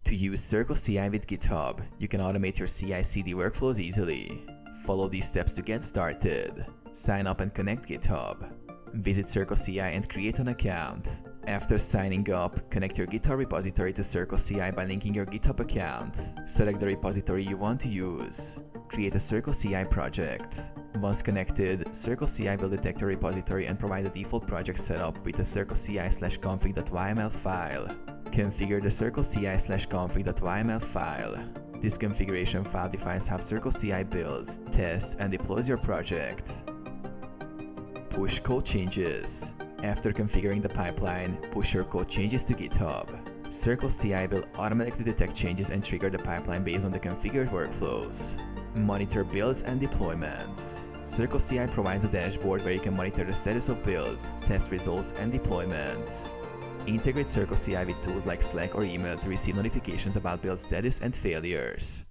To use CircleCI with GitHub, you can automate your CI/CD workflows easily. Follow these steps to get started. Sign up and connect GitHub. Visit CircleCI and create an account. After signing up, connect your GitHub repository to CircleCI by linking your GitHub account. Select the repository you want to use. Create a CircleCI project. Once connected, CircleCI will detect your repository and provide a default project setup with a circleci/config.yml file. Configure the circleci/config.yml file. This configuration file defines how CircleCI builds, tests, and deploys your project. Push code changes. After configuring the pipeline, push your code changes to GitHub. CircleCI will automatically detect changes and trigger the pipeline based on the configured workflows. Monitor builds and deployments. CircleCI provides a dashboard where you can monitor the status of builds, test results, and deployments. Integrate CircleCI with tools like Slack or email to receive notifications about build status and failures.